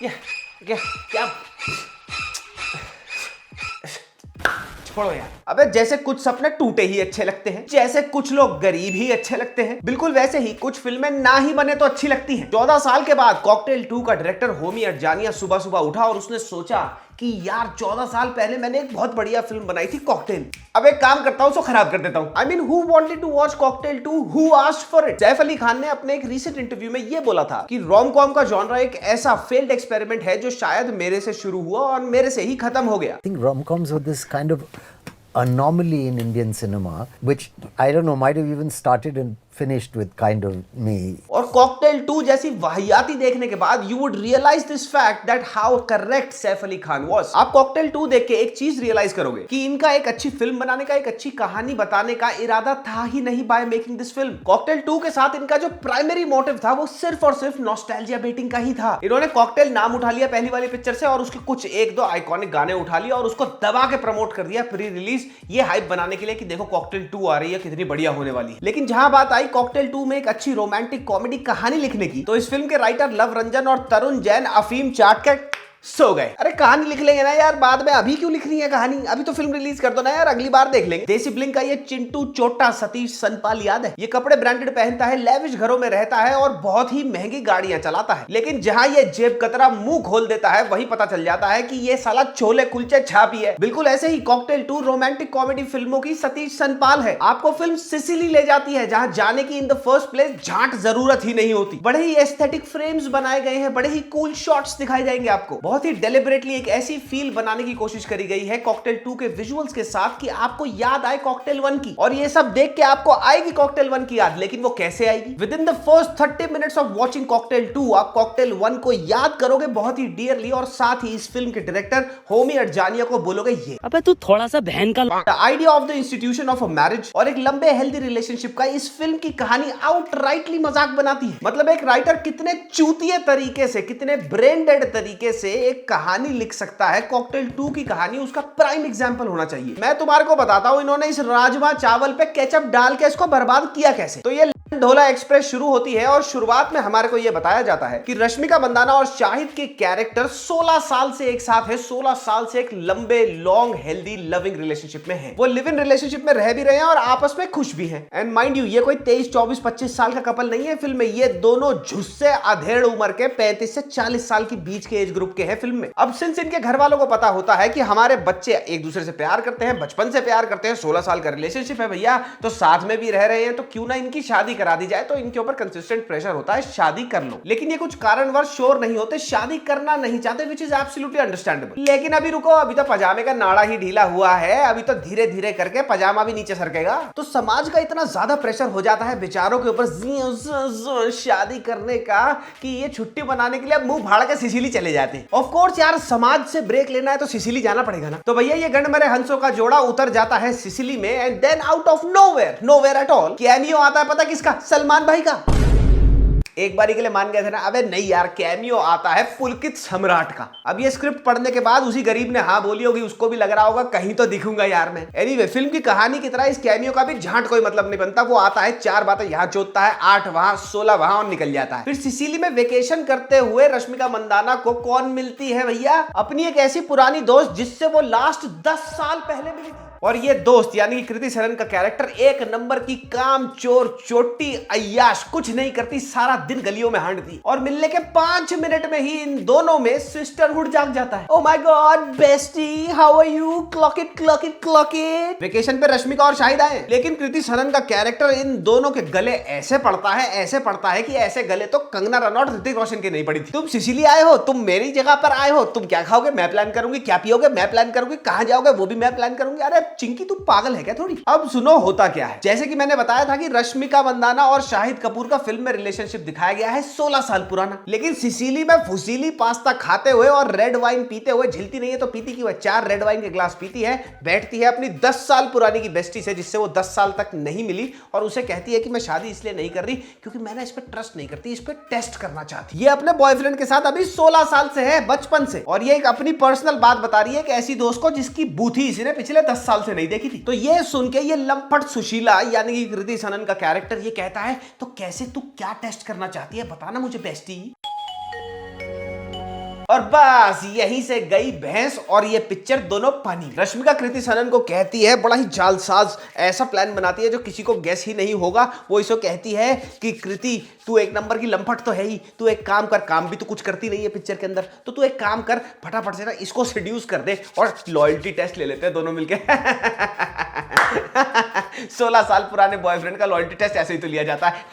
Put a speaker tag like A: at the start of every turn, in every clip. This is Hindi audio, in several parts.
A: क्या क्या क्या छोड़ो यार। अबे जैसे कुछ सपने टूटे ही अच्छे लगते हैं, जैसे कुछ लोग गरीब ही अच्छे लगते हैं, बिल्कुल वैसे ही कुछ फिल्में ना ही बने तो अच्छी लगती हैं। 14 साल के बाद कॉकटेल 2 का डायरेक्टर होमी अडजानिया सुबह सुबह उठा और उसने सोचा कि यार 14 साल पहले मैंने एक बहुत बढ़िया फिल्म बनाई थी कॉकटेल। अब एक काम करता हूं, उसको खराब कर देता हूं। I mean who wanted to watch Cocktail 2, who asked for it. Saif Ali Khan ने अपने एक रीसेंट इंटरव्यू में ये बोला था कि रोम कॉम का जॉनरा एक ऐसा फेल्ड एक्सपेरिमेंट है जो शायद मेरे से शुरू हुआ और मेरे से ही खत्म हो गया।
B: I think rom-coms were this kind of anomaly in Indian cinema, which I don't know, might have even started and finished with kind of me.
A: और कॉकटेल 2 जैसी वाहियाती देखने के बाद you would realise this fact that how correct Saif Ali Khan was. आप कॉकटेल 2 देख के एक चीज रियलाइज करोगे कि इनका एक अच्छी फिल्म बनाने का, एक अच्छी कहानी बताने का इरादा था ही नहीं by making this film. Cocktail 2 के साथ इनका जो प्राइमरी मोटिव था वो सिर्फ और सिर्फ नॉस्टैल्जिया बेटिंग का ही था। इन्होंने कॉकटेल नाम उठा लिया पहली वाली पिक्चर से और उसके कुछ एक दो आइकॉनिक गाने उठा लिया और उसको दबा के प्रमोट कर दिया प्री रिलीज, ये हाइप बनाने के लिए कि देखो कॉकटेल 2 आ रही है, कितनी बढ़िया होने वाली है। लेकिन जहां बात आई कॉकटेल 2 में एक अच्छी रोमांटिक कॉमेडी कहानी लिखने की, तो इस फिल्म के राइटर लव रंजन और तरुण जैन अफीम चाट के सो गए। अरे कहानी लिख लेंगे ना यार बाद में, अभी क्यों लिख रही है कहानी? अभी तो फिल्म रिलीज कर दो ना यार, अगली बार देख लेंगे। देसी ब्लिंक का ये चिंटू चोटा सतीश सनपाल याद है? ये कपड़े ब्रांडेड पहनता है, लेविश घरों में रहता है और बहुत ही महंगी गाड़ियां चलाता है। लेकिन जहां ये जेब कतरा मुंह खोल देता है वही पता चल जाता है कि ये साला छोले कुलचे छापी है। बिल्कुल ऐसे ही कॉकटेल 2 रोमांटिक कॉमेडी फिल्मों की सतीश सनपाल है। आपको फिल्म सिसिली ले जाती है जहां जाने की इन द फर्स्ट प्लेस झांट जरूरत ही नहीं होती। बड़े ही एस्थेटिक फ्रेम्स बनाए गए हैं, बड़े ही कूल शॉट्स दिखाए जाएंगे आपको। बहुत ही डेलिबरेटली एक ऐसी फील बनाने की कोशिश करी गई है कॉकटेल 2 के विजुअल्स के साथ कि आपको याद आए कॉकटेल 1 की, और ये सब देख के आपको आएगी कॉकटेल 1 की याद। लेकिन वो कैसे आएगी? With in the first 30 minutes of watching cocktail 2 आप कॉकटेल 1 को याद करोगे बहुत ही डियरली, और साथ ही इस फिल्म के डायरेक्टर होमी अडजानिया को बोलोगे ये
C: अबे तू थोड़ा सा बहन का
A: the idea of the institution of a marriage और एक लंबे हेल्दी रिलेशनशिप का इस फिल्म की कहानी आउटराइटली मजाक बनाती है। मतलब एक राइटर कितने चूतिए तरीके से, कितने ब्रेन डेड तरीके से एक कहानी लिख सकता है, कॉकटेल 2 की कहानी उसका प्राइम एग्जांपल होना चाहिए। मैं तुम्हारे को बताता हूं इन्होंने इस राजमा चावल पे केचप डाल के इसको बर्बाद किया कैसे। तो ये ढोला एक्सप्रेस शुरू होती है और शुरुआत में हमारे को यह बताया जाता है कि रश्मिका मंदाना और शाहिद के कैरेक्टर 16 साल से एक साथ है, 16 साल से एक लंबे लॉन्ग हेल्दी लविंग रिलेशनशिप में है। वो लिव इन रिलेशनशिप में रह भी रहे हैं और आपस में खुश भी हैं। एंड माइंड यू ये कोई 23, 24, 25 साल का कपल नहीं है फिल्म में, ये दोनों झुस्से अधेड़ उम्र के 35 से 40 साल की बीच के एज ग्रुप के हैं फिल्म में। अब सिंस इनके घर वालों को पता होता है कि हमारे बच्चे एक दूसरे से प्यार करते हैं, बचपन से प्यार करते हैं, 16 साल का रिलेशनशिप है भैया, तो साथ में भी रह रहे हैं, तो क्यों ना इनकी शादी करा दी जाए। तो इनके ऊपर कंसिस्टेंट प्रेशर होता है शादी कर लो, लेकिन ये कुछ कारणवश श्योर नहीं होते, शादी करना नहीं चाहते, विच इज एब्सोल्युटली अंडरस्टैंडेबल। लेकिन अभी रुको, अभी तो पजामे का नाड़ा ही ढीला हुआ है, अभी तो धीरे धीरे करके पजामा भी नीचे सरकेगा। तो समाज का इतना ज्यादा प्रेशर हो जाता है बेचारों के ऊपर शादी करने का कि ये छुट्टी बनाने के लिए मुंह भाड़ के सिसिली चले जाते हैं। ऑफ कोर्स यार, समाज से ब्रेक लेना है तो सिसिली जाना पड़ेगा ना। तो भैया ये गंडमरे हंसों का जोड़ा उतर जाता है सिसिली में, and then out of nowhere at all cameo आता है। पता किसका? सलमान भाई का। एक बारी के लिए मान गए थे ना, अबे नहीं यार, कैमियो आता है पुलकित सम्राट का। अब ये स्क्रिप्ट पढ़ने के बाद उसी गरीब ने हाँ बोली होगी, उसको भी लग रहा होगा कहीं तो दिखूंगा यार मैं। एनीवे, फिल्म की कहानी की तरह इस कैमियो का भी झांट कोई मतलब नहीं बनता। वो आता है, 4 बातें यहाँ चोदता है, 8 वहां, 16 वहां और निकल जाता है। फिर सिसिली में वेकेशन करते हुए रश्मिका मंदाना को कौन मिलती है भैया? अपनी एक ऐसी पुरानी दोस्त जिससे वो लास्ट 10 साल पहले मिली थी। और ये दोस्त यानी कि कृति सरन का कैरेक्टर एक नंबर की काम चोर चोटी अय्याश, कुछ नहीं करती, सारा दिन गलियों में हांडती, और मिलने के 5 मिनट में ही इन दोनों में सिस्टरहुड जाग जाता है। Oh my God bestie, how are you? Clock it clock it clock it. Vacation पे रश्मिका और शाहिद आए, लेकिन कृति सरन का कैरेक्टर इन दोनों के गले ऐसे पड़ता है कि ऐसे गले तो कंगना रनौत, ऋतिक रोशन के नहीं पड़ी थी। तुम सिसिली आए हो, तुम मेरी जगह पर आए हो, तुम क्या खाओगे मैं प्लान करूंगी, क्या पियोगे मैं प्लान करूंगी, कहां जाओगे वो भी मैं प्लान करूंगी। अरे चिंकी तू पागल है क्या थोड़ी? अब सुनो होता क्या है। जैसे कि मैंने बताया था कि रश्मिका मंदाना और शाहिद कपूर का फिल्म में रिलेशनशिप दिखाया गया है 16 साल पुराना, लेकिन सिसिली में फुसीली पास्ता खाते हुए और रेड वाइन पीते हुए, झिलती नहीं है तो पीती की, वह 4 रेड वाइन के ग्लास पीती है, बैठती है अपनी 10 साल पुरानी की बेस्टी से जिससे वो 10 साल तक नहीं मिली, और उसे कहती है कि मैं शादी इसलिए नहीं कर रही क्योंकि मैं ना इस पर ट्रस्ट नहीं करती, इस पर टेस्ट करना चाहती। ये अपने बॉयफ्रेंड के साथ अभी 16 साल से है, बचपन से, और ये एक अपनी पर्सनल बात बता रही है कि ऐसी दोस्त को जिसकी बूथी इसने पिछले 10 साल से नहीं देखी थी। तो ये सुन के ये लंपट सुशीला यानी कि कृति सनन का कैरेक्टर ये कहता है, तो कैसे, तू क्या टेस्ट करना चाहती है बताना मुझे बेस्टी। और बस यहीं से गई भैंस और ये पिक्चर दोनों पानी। रश्मिका कृति सनन को कहती है, बड़ा ही जालसाज ऐसा प्लान बनाती है जो किसी को गेस ही नहीं होगा। वो इसको कहती है कि कृति तू एक नंबर की लंपट तो है ही, तू एक काम कर, काम भी तो कुछ करती नहीं है पिक्चर के अंदर, तो तू एक काम कर, फटाफट से ना इसको सेड्यूस कर दे और लॉयल्टी टेस्ट ले लेते हैं दोनों मिलके। 16 साल पुराने बॉयफ्रेंड का लॉयल्टी टेस्ट ऐसे ही तो लिया जाता है।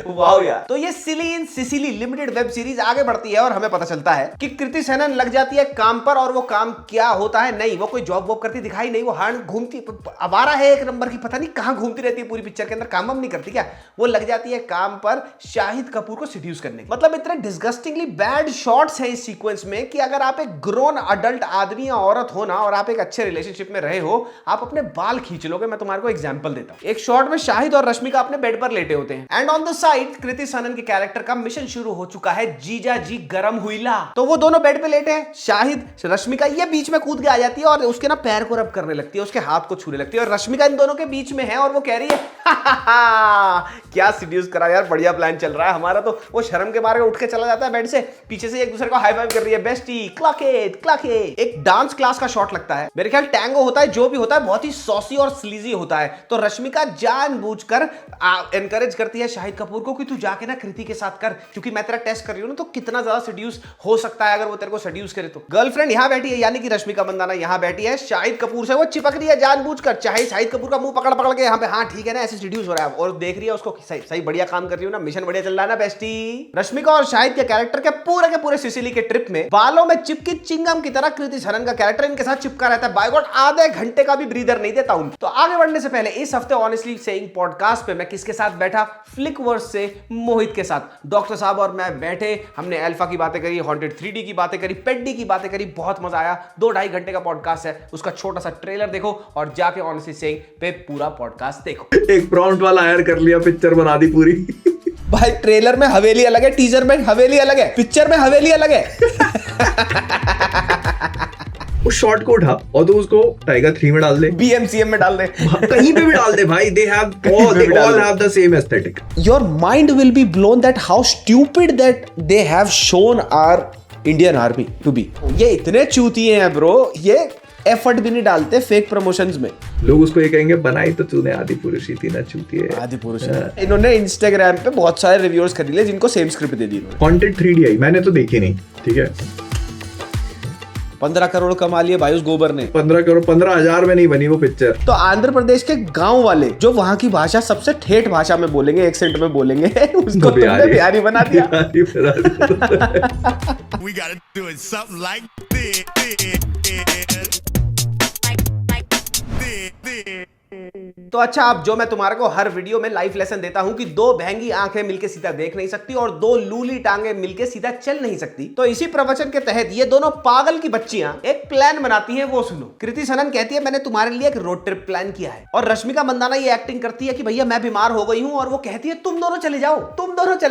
A: वाओ यार। तो ये सिली इन सिसिली लिमिटेड वेब सीरीज आगे बढ़ती है और हमें पता चलता है कि कृति सनन लग जाती है काम पर, और वो काम क्या होता है, नहीं वो कोई जॉब वॉब करती दिखाई नहीं, वो हार्ड घूमती आवारा है एक नंबर की, पता नहीं कहां घूमती रहती है पूरी पिक्चर के अंदर, काम वाम नहीं करती क्या। वो लग जाती है काम पर शाहिद कपूर को सेड्यूस करने। मतलब इतने डिस्गस्टिंगली बैड शॉट्स हैं इस सीक्वेंस में कि अगर आप एक ग्रोन अडल्ट आदमी या औरत हो ना और आप एक अच्छे रिलेशनशिप में रहे हो, आप अपने बाल खींच लोगे। मैं तुम्हारे को एग्जांपल देता हूं। एक शॉट में शाहिद और रश्मिका अपने बेड पर लेटे होते हैं एंड ऑन द साइड कृति सनन के कैरेक्टर का मिशन शुरू हो चुका है, जीजा जी गरम हुईला। तो वो दोनों बेड पे लेटे हैं, शाहिद रश्मिका ये बीच में कूद के आ जाती है और उसके ना पैर को रब करने लगती है, उसके हाथ को छूने लगती है और रश्मिका इन दोनों के बीच में है और वो कह रही है क्या सीड्यूस करा यार, बढ़िया प्लान चल रहा है हमारा। तो वो शर्म के मारे उठ के चला जाता है बेड से, पीछे से एक दूसरे को हाई फाइव कर रही है, बेस्टी क्लॉक इट। एक डांस क्लास का शॉट लगता है, मेरे ख्याल टैंगो होता है, जो भी होता है बहुत ही सॉसी और स्लीजी होता है। तो रश्मिका जानबूझकर एनकरेज करती है शाहिद कपूर को कि तू जाके ना कृति के साथ कर, क्योंकि मैं तेरा टेस्ट कर रही हूं ना, तो कितना ज्यादा सेड्यूस हो सकता है अगर वो तेरे को सेड्यूस करे तो। गर्लफ्रेंड यहां बैठी है, यानी कि रश्मिका मंदाना यहां बैठी है, शाहिद कपूर से वो चिपक रही है जानबूझकर, चाहे शाहिद कपूर का मुंह पकड़ पकड़ के यहाँ पे, हाँ ठीक है ना ऐसे सेड्यूस हो रहा है, और देख रही है उसको सही बढ़िया काम कर रही हो ना, मिशन बढ़िया चल रहा है ना बेस्टी। रश्मिका और शाहिद के कैरेक्टर के पूरे सिसिली के ट्रिप में बालों में चिपकी चिंगम की तरह कृति सनन का कैरेक्टर इनके साथ चिपका रहता है। बाय गॉड आधे घंटे का भी ब्रीदर नहीं देता हूं। तो आगे बढ़ने से पहले इस हफ्ते ऑनेस्टली सेइंग पॉडकास्ट पे मैं किसके साथ बैठा, फ्लिकवर्स से मोहित के साथ। डॉक्टर साहब और मैं बैठे, हमने अल्फा की बातें करी, हॉन्टेड 3D की बातें करी, पेड्डी की बातें करी, बहुत मजा आया। 2-2.5 घंटे का पॉडकास्ट है, उसका छोटा सा ट्रेलर देखो और जाके ऑनेस्टली सेइंग पे पूरा पॉडकास्ट देखो।
C: एक प्रॉम्प्ट वाला हायर कर लिया, पिक्चर बना दी पूरी।
A: भाई ट्रेलर में हवेली अलग है, टीजर में हवेली अलग है, पिक्चर में हवेली अलग है।
C: उस शॉट को उठा और तो उसको टाइगर 3 में डाल दे,
A: BMCM में डाल दे,
C: कहीं पे भी डाल दे भाई। they all have the same aesthetic.
A: Your mind will be blown that how stupid that they have shown our Indian Army to be. ये इतने चूतिए हैं ब्रो, ये एफर्ट भी नहीं डालते फेक प्रमोशंस में।
C: लोग उसको ये कहेंगे बनाई तो तूने आदि पुरुष ही थी ना, चूती है
A: आदि पुरुष। इन्होंने इंस्टाग्राम पे बहुत सारे रिव्यूअर्स खरीद लिए जिनको सेम स्क्रिप्ट दे दी।
C: हॉन्टेड 3D आई, मैंने तो देखी नहीं, ठीक है।
A: 15 करोड़ कमा लिए भाई उस गोबर ने।
C: 15 करोड़ 15,000 में नहीं बनी वो पिक्चर।
A: तो आंध्र प्रदेश के गांव वाले जो वहां की भाषा सबसे ठेठ भाषा में बोलेंगे, एक्सेंट में बोलेंगे, उसको तुमने बिहारी बना दिया।
D: We gotta do it something like this.
A: तो अच्छा, अब जो मैं तुम्हारे को हर वीडियो में लाइफ लेसन देता हूं कि 2 बहंगी आंखें मिलके सीधा देख नहीं सकती और 2 लूली टांगे मिलके सीधा चल नहीं सकती। तो इसी प्रवचन के तहत ये दोनों पागल की बच्चियां एक प्लान बनाती हैं, वो सुनो। कृति सनन कहती है मैंने तुम्हारे लिए एक रोड ट्रिप प्लान किया है, और रश्मिका मंदाना ये एक्टिंग करती है कि भैया मैं बीमार हो गई हूं, और वो कहती है तुम दोनों चले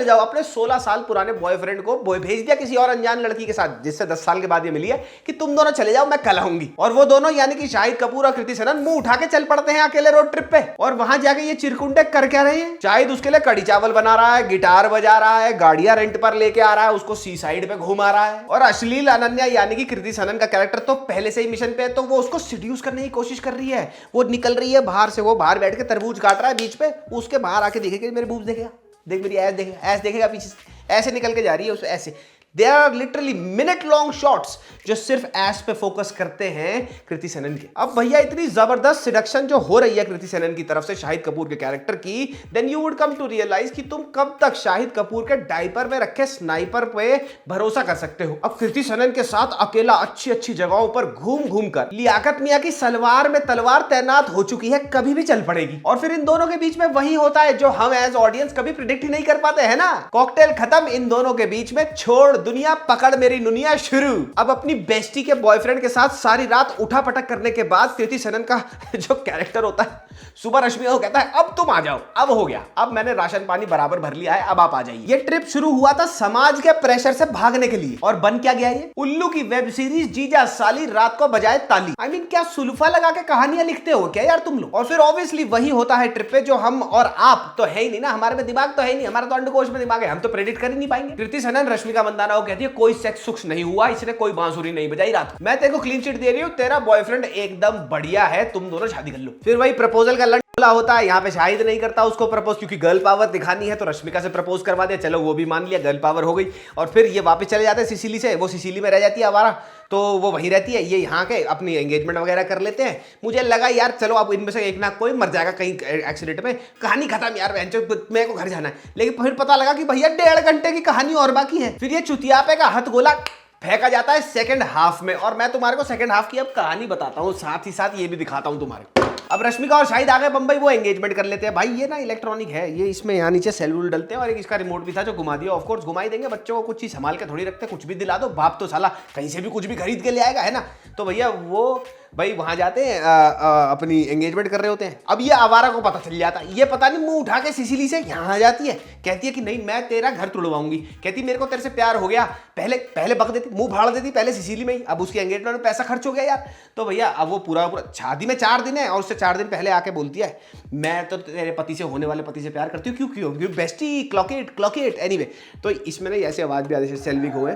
A: जाओ। अपने 16 साल पुराने बॉयफ्रेंड को भेज दिया किसी और अनजान लड़की के साथ जिससे 10 साल के बाद ये मिली है कि तुम दोनों चले जाओ, मैं कल आऊंगी। और वो दोनों यानी कि शाहिद कपूर और कृति सनन मुंह उठा के चल पड़ते हैं अकेले रोड ट्रिप पे। और वहां जाके ये चिरकुंडे कर क्या रहे हैं? शाहिद उसके लिए कड़ी चावल बना रहा है, गिटार बजा रहा है, गाड़ियां रेंट पर लेके आ रहा है, उसको सी साइड पे घुमा रहा है। और अश्लील अनन्या यानी कि कृति सनन का कैरेक्टर तो पहले से ही मिशन पे है, तो वो उसको सेड्यूस करने की कोशिश कर रही है। वो निकल रही है बाहर से, वो बाहर बैठ के तरबूज काट रहा है बीच पे, उसके बाहर आके देखेगा मेरे बूब्स देखेगा, देख मेरी ऐस देखेगा पीछे से, ऐसे निकल के जा रही है उसको ऐसे। There are literally minute long shots जो सिर्फ एस पे फोकस करते हैं कृति सनन के। अब भैया इतनी जबरदस्त सिडक्शन जो हो रही है कृति सनन की तरफ से शाहिद कपूर के कैरेक्टर की, then you would come to realise कि तुम कब तक शाहिद कपूर के डायपर में रखे स्नाइपर पे भरोसा कर सकते हो। अब कृति सनन के साथ अकेला अच्छी जगहों पर घूम कर लियाकत मियां की सलवार में तलवार तैनात हो चुकी है, कभी भी चल पड़ेगी। और फिर इन दोनों के बीच में वही होता है जो हम एज ऑडियंस कभी प्रिडिक्ट ही नहीं कर पाते है ना। कॉकटेल खत्म, इन दोनों के बीच में छोड़ दुनिया पकड़ मेरी दुनिया शुरू। अब अपनी बेस्टी के बॉयफ्रेंड के साथ सारी रात उठा पटक करने के बाद कृति सनन का जो कैरेक्टर होता है सुबह रश्मि को कहता है अब तुम आ जाओ, अब हो गया, अब मैंने राशन पानी बराबर भर लिया है, अब आप आ जाइए। ये ट्रिप शुरू हुआ था समाज के प्रेशर से भागने के लिए, और बन क्या गया ये? उल्लू की वेब सीरीज जीजा साली रात को बजाए ताली। I mean, क्या सुल्फा लगा के कहानियां लिखते हो क्या यार तुम लोग? और फिर ऑब्वियसली वही होता है ट्रिप पे जो हम और आप तो है ही नहीं ना, हमारे में दिमाग तो है ही नहीं, हमारा तो अंडकोश में दिमाग है, हम तो प्रेडिक्ट कर ही नहीं पाएंगे। कृति सनन रश्मिका मंदाना को कहती है कोई सेक्स सुक्स नहीं हुआ, इसने कोई बांसुरी नहीं बजाई रात को, मैं तेरे को क्लीन चिट दे रही हूँ, तेरा बॉयफ्रेंड एकदम बढ़िया है, तुम दोनों शादी कर लो। फिर वही प्रपोजल का होता है, यहाँ पे शाहिद नहीं करता उसको प्रपोज, क्योंकि गर्ल पावर दिखानी है तो रश्मिका से प्रपोज करवा दिया, चलो वो भी मान लिया, गर्ल पावर हो गई। और फिर ये वापस चले जाते हैं सिसिली से, वो सिसिली में रह जाती है आवारा, तो वो वहीं रहती है, ये यहाँ के अपनी एंगेजमेंट वगैरह कर लेते हैं। मुझे लगा यार चलो अब इनमें से एक ना कोई मर जाएगा कहीं एक्सीडेंट में, कहानी खत्म यार, मेरे को घर जाना है। लेकिन फिर पता लगा कि भैया 1.5 घंटे की कहानी और बाकी है। फिर ये चुतियापे का हाथ गोला फेंका जाता है सेकंड हाफ में, और मैं तुम्हारे को सेकंड हाफ की अब कहानी बताता हूँ, साथ ही साथ ये भी दिखाता हूँ तुम्हारे को। अब रश्मिका और शाहिद आ गए बंबई, वो एंगेजमेंट कर लेते हैं। भाई ये ना इलेक्ट्रॉनिक है, ये इसमें यहाँ नीचे सेल डलते हैं, और एक इसका रिमोट भी था जो घुमा दिया। ऑफ कोर्स घुमा ही देंगे, बच्चों को कुछ चीज संभाल के थोड़ी रखते, कुछ भी दिला दो, बाप तो साला कहीं से भी कुछ भी खरीद के ले आएगा, है ना। तो भैया वो भाई वहां जाते हैं, अपनी एंगेजमेंट कर रहे होते हैं। अब ये आवारा को पता चल जाता है, ये पता नहीं मुंह उठा के सिसिली से यहाँ आ जाती है, कहती है कि नहीं मैं तेरा घर तुड़वाऊंगी, कहती मेरे को तेरे से प्यार हो गया, पहले बक देती, मुंह फाड़ देती पहले सिसिली में ही। अब उसकी एंगेजमेंट में पैसा खर्च हो गया यार, तो भैया अब वो पूरा शादी में 4 दिन है, और उससे 4 दिन पहले आके बोलती है मैं तो तेरे पति से, होने वाले पति से प्यार करती हूँ। क्यों बेस्टी क्लॉकेट एनीवे। तो इसमें ना ऐसी आवाज भी आती है सेल्विक हुए,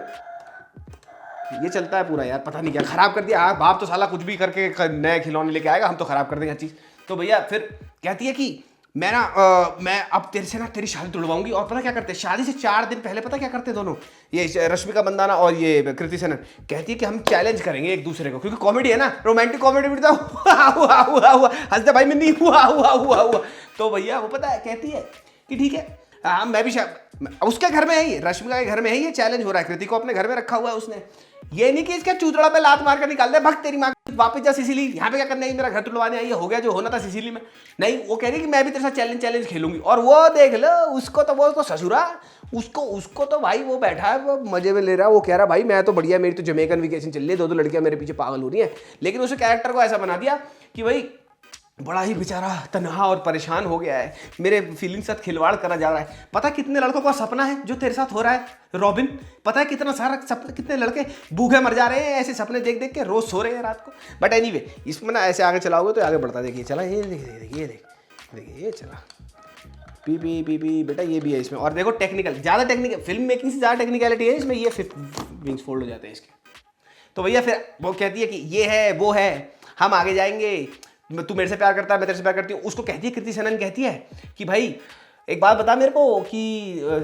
A: ये चलता है पूरा यार, पता नहीं क्या खराब कर दिया। हाँ बाप तो साला कुछ भी करके नए खिलौने लेके आएगा, हम तो खराब कर देंगे हर चीज़। तो भैया फिर कहती है कि मैं अब तेरे से ना तेरी शादी तुड़वाऊंगी। और पता क्या करते हैं, शादी से 4 दिन पहले पता क्या करते हैं दोनों, ये रश्मिका मंदाना और ये कृति सनन, कहती है कि हम चैलेंज करेंगे एक दूसरे को, क्योंकि कॉमेडी है ना, रोमांटिक कॉमेडी भी हुआ हंसते भाई मैं नहीं हुआ। तो भैया वो पता है कहती है कि ठीक है हाँ मैं भी उसके घर में है, ये रश्मिका के घर में है, ये चैलेंज हो रहा है, कृति को अपने घर में रखा हुआ है उसने। ये नहीं कि इसके चूतड़ा पे लात मार कर निकाल दे, भग तेरी माँ वापस जा सिसिली, यहाँ पे क्या करने आई, मेरा घर तुड़वाने आई है, हो गया जो होना था सिसिली में। नहीं वो कह रही कि मैं भी तेरे साथ चैलेंज खेलूंगी। और वो देख लो उसको तो वो ससुरा, उसको तो भाई वो बैठा है, वो मजे में ले रहा है, वो कह रहा भाई मैं तो बढ़िया, मेरी तो जमैकन वेकेशन चल रही है, 2 लड़कियां मेरे पीछे पागल हो रही हैं। लेकिन उस कैरेक्टर को ऐसा बना दिया कि भाई बड़ा ही बेचारा तन्हा और परेशान हो गया है, मेरे फीलिंग्स साथ खिलवाड़ करा जा रहा है। पता है कितने लड़कों का सपना है जो तेरे साथ हो रहा है रॉबिन, पता है कितना सारा सपना, कितने लड़के भूखे मर जा रहे हैं ऐसे सपने देख देख के, रोज सो रहे हैं रात को। बट एनीवे इसमें ना ऐसे आगे चलाओगे तो आगे बढ़ता, देखिए चला, ये देखिए ये चला पी पी पी पी बेटा, ये भी है इसमें। और देखो टेक्निकल, ज़्यादा टेक्निकल, फिल्म मेकिंग से ज़्यादा टेक्निकलिटी है इसमें, ये विंग्स फोल्ड हो जाते हैं इसके। तो भैया फिर वो कहती है कि ये है वो है, हम आगे जाएंगे, तू मेरे से प्यार करता है मैं तेरे से प्यार करती हूँ। उसको कहती है कृति सनन कहती है कि भाई एक बात बता मेरे को कि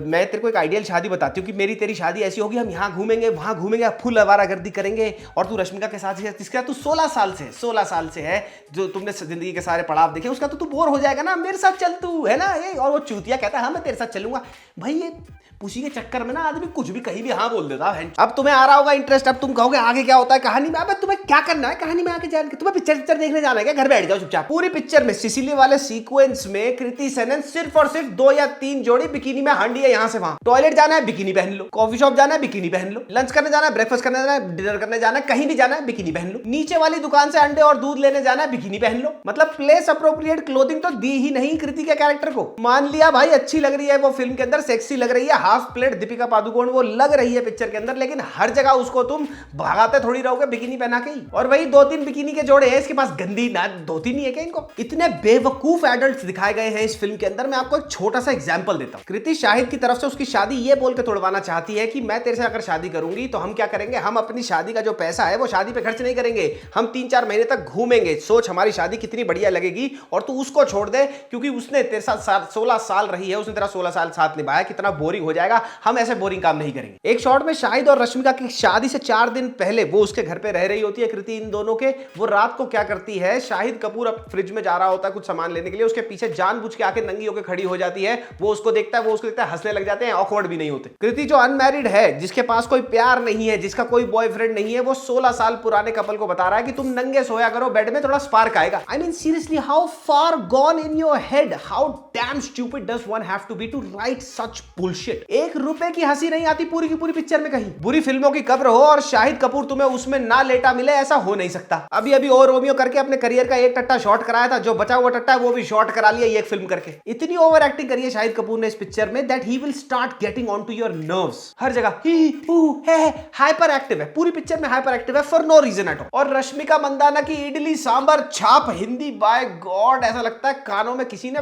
A: मैं तेरे को एक आइडियल शादी बताती हूँ कि मेरी तेरी शादी ऐसी होगी, हम यहाँ घूमेंगे वहाँ घूमेंगे, फुल आवारागर्दी करेंगे, और तू रश्मिका के साथ इसका तू 16 साल से है, जो तुमने जिंदगी के सारे पड़ाव देखे, उसका तो तू बोर हो जाएगा ना, मेरे साथ चल तू, है ना ये। और वो चूतिया कहता है हाँ मैं तेरे साथ चलूंगा। भाई ये पुसी के चक्कर में ना आदमी कुछ भी कहीं भी हाँ बोल देता है। अब तुम्हें आ रहा होगा इंटरेस्ट, अब तुम कहोगे आगे क्या होता है कहानी में। अब तुम्हें क्या करना है कहानी में आगे जान के, तुम्हें पिक्चर देखने जाना है क्या, घर बैठ जाओ चुपचाप। पूरी पिक्चर में सिसिली वाले सीक्वेंस में कृति सनन सिर्फ और सिर्फ 2 या 3 जोड़ी बिकिनी में हांडी है यहाँ से वहां। टॉयलेट जाना है बिकिनी पहन लो, कॉफी शॉप जाना है बिकिनी पहन लो, लंच करने जाना है, ब्रेकफास्ट करने जाना है, डिनर करने जाना है, कहीं भी जाना है बिकिनी पहन लो, नीचे वाली दुकान से अंडे और दूध लेने जाना है बिकिनी पहन लो। मतलब प्लेस अप्रोप्रिएट क्लोथिंग तो दी ही नहीं कृति के कैरेक्टर को। मान लिया भाई अच्छी लग रही है वो फिल्म के अंदर, सेक्सी लग रही है, हाफ प्लेट दीपिका पादुकोण वो लग रही है पिक्चर के अंदर, लेकिन हर जगह उसको तुम भगाते थोड़ी रहोगे बिकिनी पहना के ही। और वही 2-3 बिकिनी के जोड़े हैं इसके पास, गंदी ना 2-3 ही है क्या इनको। इतने बेवकूफ एडल्ट्स दिखाए गए हैं इस फिल्म के अंदर। मैं आपको एक छोटा सा एग्जांपल देता हूं। कृति शाहिद की तरफ से उसकी शादी ये बोल के तोड़वाना चाहती है कि मैं तेरे से अगर शादी करूंगी तो हम क्या करेंगे, हम अपनी शादी का जो पैसा है वो शादी पे खर्च नहीं करेंगे, हम 3-4 महीने तक घूमेंगे, सोच हमारी शादी कितनी बढ़िया लगेगी। और तू उसको छोड़ दे क्योंकि उसने तेरे साथ 16 साल रही है, उसने तेरा 16 साल साथ निभाया, कितना बोरिंग हो जाएगा, हम ऐसे बोरिंग काम नहीं करेंगे। एक शॉट में शाहिद और रश्मिका की शादी से 4 दिन पहले वो उसके घर पे रह रही होती है कृति इन दोनों के। वो रात को क्या करती है, शाहिद कपूर अब फ्रिज में जा रहा होता है कुछ सामान लेने के लिए, उसके पीछे जानबूझ के आके नंगी होकर खड़ी हो जाती है, वो उसको देखता है, वो उसको देखता है, हंसने लग जाते हैं, ऑकवर्ड भी नहीं होते। कृति जो अनमैरिड है, जिसके पास कोई प्यार नहीं है, जिसका कोई बॉयफ्रेंड नहीं है, वो 16 साल पुराने कपल को बता रहा है कि तुम नंगे सोया करो बेड में, थोड़ा स्पार्क आएगा। I mean seriously how far gone in your head, how damn stupid does one have to be to write such bullshit. 1 रुपए की हंसी नहीं आती पूरी की पूरी पिक्चर में कहीं। बुरी फिल्मों की कब्र हो और शाहिद कपूर तुम्हें उसमें ना लेटा मिले, ऐसा हो नहीं सकता। अभी अभी और रोमियो करके अपने करियर का एक टट्टा शॉर्ट कराया था, जो बचा हुआ टट्टा है वो भी शॉर्ट करा लिया एक फिल्म करके। इतनी ओवर एक्टिंग करी है शाहिद कपूर ने इस पिक्चर में that he will start getting on to your nerves. हर जगह ही है, हाइपर एक्टिव है, पूरी पिक्चर में हाइपर एक्टिव है for no reason at all. और रश्मिका मंदाना की इडली सांभर छाप हिंदी, बाय गॉड ऐसा लगता है कानों में किसी ने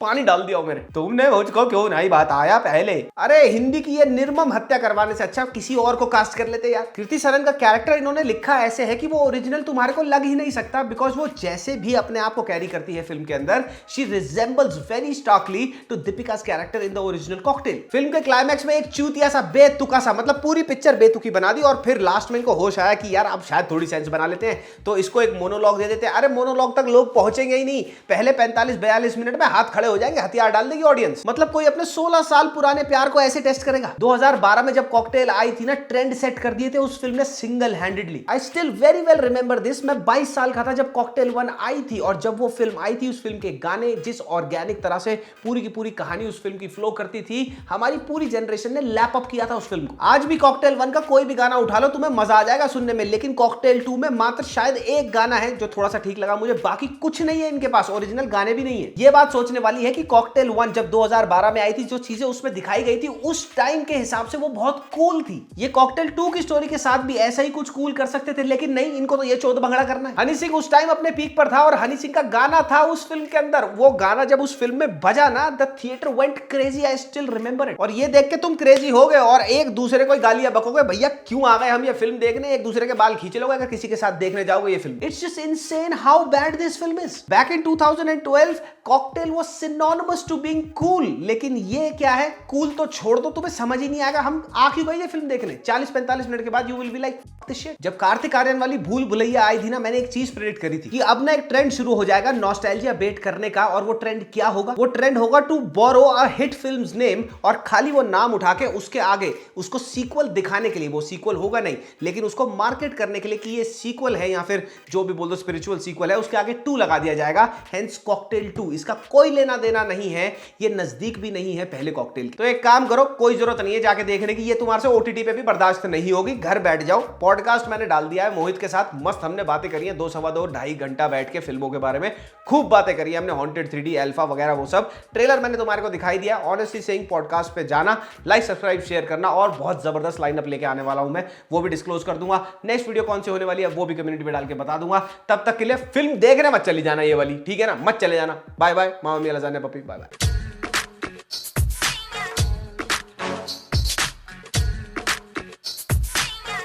A: पानी डाल दिया हो मेरे। तुमने मुझको क्यों नहीं बताया पहले? अरे हिंदी की ये निर्मम हत्या करवाने से अच्छा किसी और को कास्ट कर लेते यार। कृति सरन का कैरेक्टर इन्होंने लिखा ऐसे है कि वो ओरिजिनल तुम्हारे को लग ही नहीं सकता, बिकॉज वो जैसे भी अपने आप को कैरी करती है फिल्म के अंदर, she resembles very starkly to Deepika's character in the original Cocktail. Film के क्लाइमैक्स में एक चूतिया सा बेतुका सा, मतलब पूरी पिक्चर बेतुकी बना दी, और फिर लास्ट में इनको होश आया कि यार अब शायद थोड़ी सेंस बना लेते हैं, तो इसको एक मोनोलॉग दे देते हैं। अरे मोनोलॉग तक लोग पहुंचेंगे ही नहीं, पहले 45-42 मिनट में हाथ खड़े हो जाएंगे, हथियार डाल देगी ऑडियंस। मतलब कोई अपने 16 साल पुराने प्यार को ऐसे टेस्ट करेगा? 2012 में जब कॉकटेल आई थी ना, ट्रेंड सेट कर दिए थे उस फिल्म ने single handedly. I still very well remember this. मैं 22 साल का था जब कॉकटेल 1 आई थी, और जब वो फिल्म आई थी, उस फिल्म के गाने जिस ऑर्गेनिक तरह से पूरी की पूरी कहानी उस फिल्म की फ्लो करती थी, हमारी पूरी जनरेशन ने लैप अप किया था उस फिल्म को। आज भी कॉकटेल 1 का कोई भी गाना उठा लो, तुम्हें मजा आ जाएगा सुनने में, लेकिन कॉकटेल 2 में मात्र शायद एक गाना है जो थोड़ा सा ठीक लगा मुझे, बाकी कुछ नहीं है इनके पास, ओरिजिनल गाने भी नहीं है। ये बात सोचने वाली है कि कॉकटेल 1 जब 2012 में आई थी, जो चीजें उसमें दिखाई गई थी उस टाइम के हिसाब से वो बहुत कूल थी। ये कॉकटेल 2 की स्टोरी के साथ भी ऐसा ही कुछ कूल कर सकते थे, लेकिन नहीं, इनको तो ये चौध भंगड़ा करना है। हनी सिंह उस टाइम अपने पीक पर था, और हनी सिंह का गाना था उस फिल्म के अंदर। वो गाना जब उस फिल्म में बजा ना, the theatre went crazy, I still remember it. और ये देख के तुम क्रेजी हो गए और एक दूसरे को गालियां बकोगे, भैया क्यों आ गए हम ये फिल्म देखने, एक दूसरे के बाल खींच लोगे अगर किसी के साथ देखने जाओगे ये फिल्म। It's just insane how bad this film is. Back in 2012 Cocktail was synonymous to being cool, लेकिन ये क्या है, कूल तो छोड़ दो, तुम्हें समझ ही नहीं आएगा हम आ क्यों गए ये फिल्म देखने। 40-45 मिनट के बाद you will be like this shit. जब कार्तिक आर्यन वाली भूल भुलैया आई थी ना, मैंने एक चीज प्रेडिक्ट करी थी कि अब ना एक ट्रेंड शुरू हो जाएगा नॉस्टैल्जिया बेट करने का। और वो ट्रेंड क्या होगा? वो ट्रेंड होगा to borrow a hit film's name, और खाली वो नाम उठा के उसके आगे उसको सीक्वल दिखाने के लिए, वो सीक्वल होगा नहीं लेकिन उसको मार्केट करने के लिए कि ये सीक्वल है, या फिर जो भी बोल दो स्पिरिचुअल सीक्वल है, उसके आगे 2 लगा दिया जाएगा, हेंस कॉकटेल 2। इसका कोई लेना देना नहीं है, ये नजदीक भी नहीं है पहले कॉकटेल की। तो एक काम करो, कोई जरूरत नहीं है जाके देखने की, ये तुम्हारे से ओटीटी पे भी बर्दाश्त नहीं होगी, घर बैठ जाओ। पॉडकास्ट मैंने डाल दिया है मोहित के साथ, मस्त हमने बातें करी है 2 सवा 2 2.5 घंटा बैठ के फिल्मों के बारे में, खूब बातें करी है हमने, हॉन्टेड 3D अल्फा वगैरह वो सब। ट्रेलर मैंने तुम्हारे को दिखाई दिया। ऑनेस्टली सेइंग पॉडकास्ट पे जाना, लाइक सब्सक्राइब शेयर करना, और बहुत जबरदस्त लाइनअप लेके आने वाला हूं मैं, वो भी डिस्क्लोज कर दूंगा। नेक्स्ट वीडियो कौन सी होने वाली है वो भी कम्युनिटी में डाल के बता दूंगा। तब तक के लिए फिल्म देखने मत चली जाना ये वाली, ठीक है ना, मत चले जाना। बाय बाय, मामा मियां जाने पपी, बाय बाय।